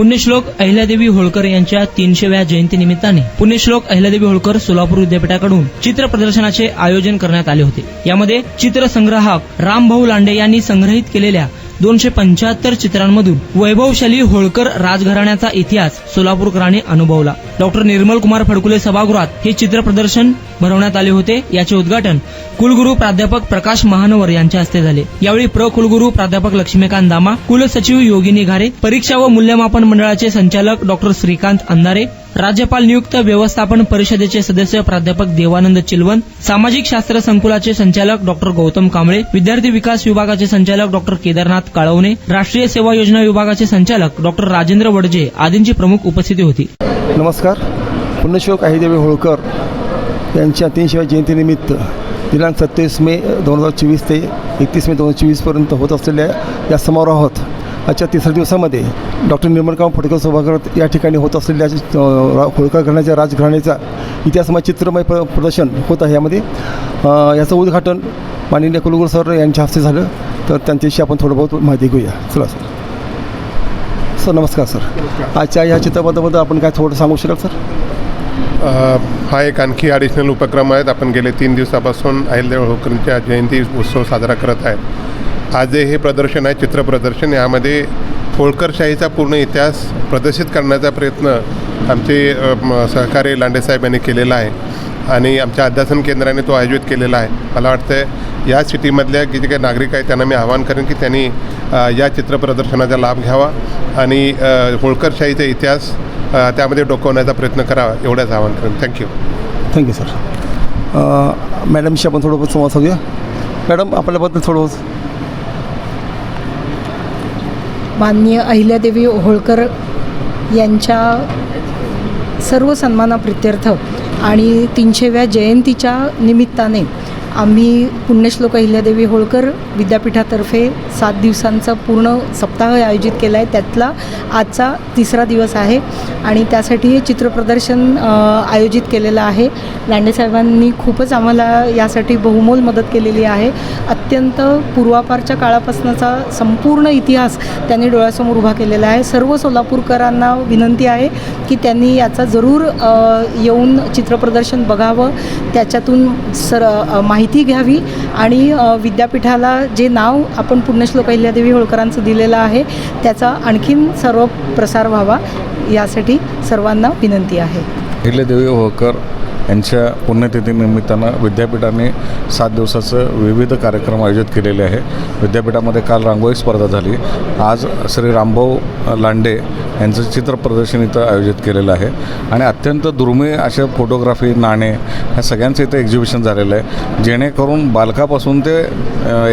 पुण्यश्लोक अहिल्यादेवी होळकर यांच्या 300व्या जयंतीनिमित्ताने पुण्यश्लोक अहिल्यादेवी होळकर सोलापूर विद्यापीठाकडून चित्र प्रदर्शनाचे आयोजन करण्यात आले होते. यामध्ये चित्रसंग्राहक रामभाऊ लांडे यांनी संग्रहित केलेल्या 275 चित्रांमधून वैभवशाली होळकर राजघराण्याचा इतिहास सोलापूरकरांनी अनुभवला. डॉक्टर निर्मल कुमार फडकुले सभागृहात हे चित्र प्रदर्शन भरवण्यात आले होते. याचे उद्घाटन कुलगुरू प्राध्यापक प्रकाश महानवर यांच्या हस्ते झाले. यावेळी कुलगुरू प्राध्यापक लक्ष्मीकांत दामा, कुलसचिव योगिनी घारे, परीक्षा व मूल्यमापन मंडळाचे संचालक डॉक्टर श्रीकांत अंधारे, राज्यपाल नियुक्त व्यवस्थापन परिषदेचे सदस्य प्राध्यापक देवानंद चिलवन, सामाजिक शास्त्र संकुलाचे संचालक डॉक्टर गौतम कांबळे, विद्यार्थी विकास विभागाचे संचालक डॉक्टर केदारनाथ काळवणे, राष्ट्रीय सेवा योजना विभागाचे संचालक डॉक्टर राजेंद्र वडजे आदींची प्रमुख उपस्थिती होती. नमस्कार. पुण्यश्लोक अहिल्यादेवी होळकर यांच्या 300व्या जयंतीनिमित्त दिनांक 27 मे 2024 ते 31 मे 2024 पर्यंत होत असलेल्या या समारोहात आजच्या तिसऱ्या दिवसामध्ये डॉक्टर निर्मलकांत फडकुले सभागृहात या ठिकाणी होत असलेल्या होळकर घराण्याच्या राजघराण्याचा इतिहासमय चित्रमय प्रदर्शन होत आहे. यामध्ये याचं उद्घाटन माननीय कुलगुरू सर यांच्या हस्ते झालं. तर त्यांच्याशी आपण थोडं बहुत माहिती घेऊया. चला सर. नमस्कार सर. आजच्या या चित्रपटाबद्दल आपण काय थोडं सांगू शकाल सर? हा एक आणखी ॲडिशनल उपक्रम आहेत. आपण गेले 3 दिवसापासून अहिल्यादेवी होळकरांच्या जयंती उत्सव साजरा करत आहेत. आज हे प्रदर्शन आहे, चित्र प्रदर्शन. यामध्ये होळकरशाहीचा पूर्ण इतिहास प्रदर्शित करण्याचा प्रयत्न आमचे सहकारी लांडेसाहेब यांनी केलेला आहे आणि आमच्या अध्यासन केंद्राने तो आयोजित केलेला आहे. मला वाटतं या सिटीमधल्या जे काही नागरिक आहेत त्यांना मी आवाहन करेन की त्यांनी या चित्र प्रदर्शनाचा लाभ घ्यावा आणि होळकरशाहीचा इतिहास त्यामध्ये डोकवण्याचा प्रयत्न करावा, एवढंच आवाहन करेन. Thank you sir. मॅडमशी आपण थोडं संवाद साधूया. मॅडम, आपल्याबद्दल थोडं. माननीय अहिल्यादेवी होळकर यांच्या सर्व सन्मानाप्रित्यर्थ आणि 300व्या जयंतीच्या निमित्ताने आम्ही पुण्यश्लोक अहिल्यादेवी होळकर विद्यापीठातर्फे 7 दिवसांचा पूर्ण सप्ताह आयोजित केला आहे. त्यातला आजचा 3रा दिवस आहे आणि त्यासाठी हे चित्रप्रदर्शन आयोजित केलेलं आहे. लांडेसाहेबांनी खूपच आम्हाला यासाठी बहुमोल मदत केलेली आहे. अत्यंत पूर्वापारच्या काळापासूनचा संपूर्ण इतिहास त्यांनी डोळ्यासमोर उभा केलेला आहे. सर्व सोलापूरकरांना विनंती आहे की त्यांनी याचा जरूर येऊन चित्रप्रदर्शन बघावं, त्याच्यातून माहिती घ्यावी आणि विद्यापीठाला जे नाव आपण पुण्यश्लोक अहिल्यादेवी होळकरांचं दिलेलं आहे त्याचा आणखीन सर्व प्रसार व्हावा, यासाठी सर्वांना विनंती आहे. अहिल्यादेवी होळकर यांच्या पुण्यतिथीनिमित्तानं विद्यापीठाने 7 दिवसाचं विविध कार्यक्रम आयोजित केलेले आहे. विद्यापीठामध्ये काल रांगोळी स्पर्धा झाली. आज श्री रामभाऊ लांडे यांचं चित्र प्रदर्शन इथं आयोजित केलेलं आहे आणि अत्यंत दुर्मिळ अशा फोटोग्राफी, नाणे ह्या सगळ्यांचं इथं एक्झिबिशन झालेलं आहे, जेणेकरून बालकापासून ते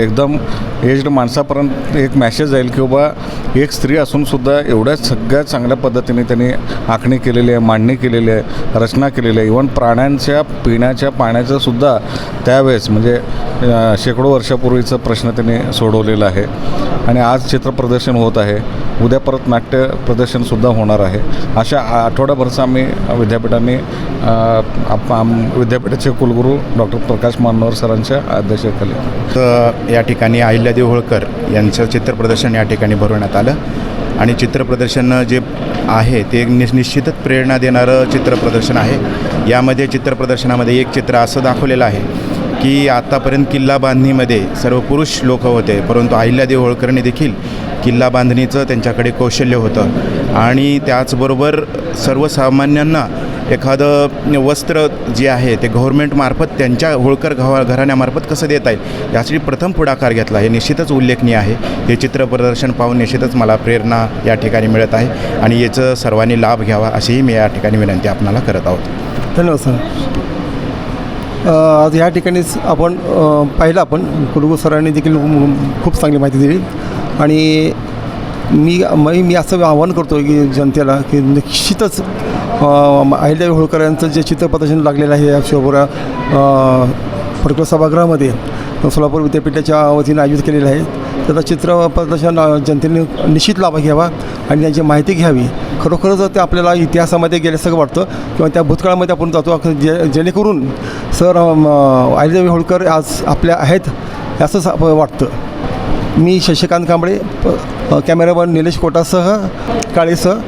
एकदम एज्ड माणसापर्यंत एक मॅसेज जाईल की बाबा एक स्त्री असूनसुद्धा एवढ्या सगळ्यात चांगल्या पद्धतीने त्यांनी आखणी केलेली आहे, मांडणी केलेली आहे, रचना केलेली आहे. इव्हन प्राण्यांच्या पिण्याच्या पाण्याचं सुद्धा त्यावेळेस म्हणजे शेकडो वर्षापूर्वीचा प्रश्न त्यांनी सोडवलेला आहे आणि आज चित्र प्रदर्शन होत आहे. उद्या परत नाट्य प्रदर्शनसुद्धा होणार आहे. अशा आठवड्याभरचं आम्ही विद्यापीठाने विद्यापीठाचे कुलगुरू डॉक्टर प्रकाश महानवर सरांच्या अध्यक्षतेखाली तर या ठिकाणी अहिल्यादेवी होळकर यांचं चित्रप्रदर्शन या ठिकाणी भरवण्यात आलं आणि चित्रप्रदर्शन जे आहे ते निश्चितच प्रेरणा देणारं चित्रप्रदर्शन आहे. यामध्ये चित्रप्रदर्शनामध्ये एक चित्र असं दाखवलेलं आहे की आतापर्यंत किल्ला बांधणीमध्ये सर्व पुरुष लोक होते, परंतु अहिल्यादेवी होळकरने देखील किल्ला बांधणीचं त्यांच्याकडे कौशल्य होतं आणि त्याचबरोबर सर्वसामान्यांना एखादं वस्त्र जे आहे ते गव्हर्मेंटमार्फत त्यांच्या होळकर घराण्यामार्फत कसं देता येईल यासाठी प्रथम पुढाकार घेतला. हे निश्चितच उल्लेखनीय आहे. हे चित्र प्रदर्शन पाहून निश्चितच मला प्रेरणा या ठिकाणी मिळत आहे आणि याचं सर्वांनी लाभ घ्यावा अशीही मी या ठिकाणी विनंती आपणाला करत आहोत. धन्यवाद सर. आज या ठिकाणीच आपण आपण कुलगुरू सरांनी देखील खूप चांगली माहिती दिली आणि मी असं आवाहन करतो की जनतेला की निश्चितच अहिल्यादेवी होळकर यांचं जे चित्रप्रदर्शन लागलेलं आहे या शिवपुरा फडकुले सभागृहामध्ये सोलापूर विद्यापीठाच्या वतीनं आयोजित केलेलं आहे, त्याचं चित्रप्रदर्शन जनतेने निश्चित लाभ घ्यावा आणि त्यांची माहिती घ्यावी. खरोखरच ते आपल्याला इतिहासामध्ये गेल्यासारखं वाटतं किंवा त्या भूतकाळामध्ये आपण जातो जेणेकरून सर अहिल्यादेवी होळकर आज आपल्या आहेत असं वाटतं. मी शशिकांत कांबळे, कॅमेरामन निलेश कोटासह काळेसह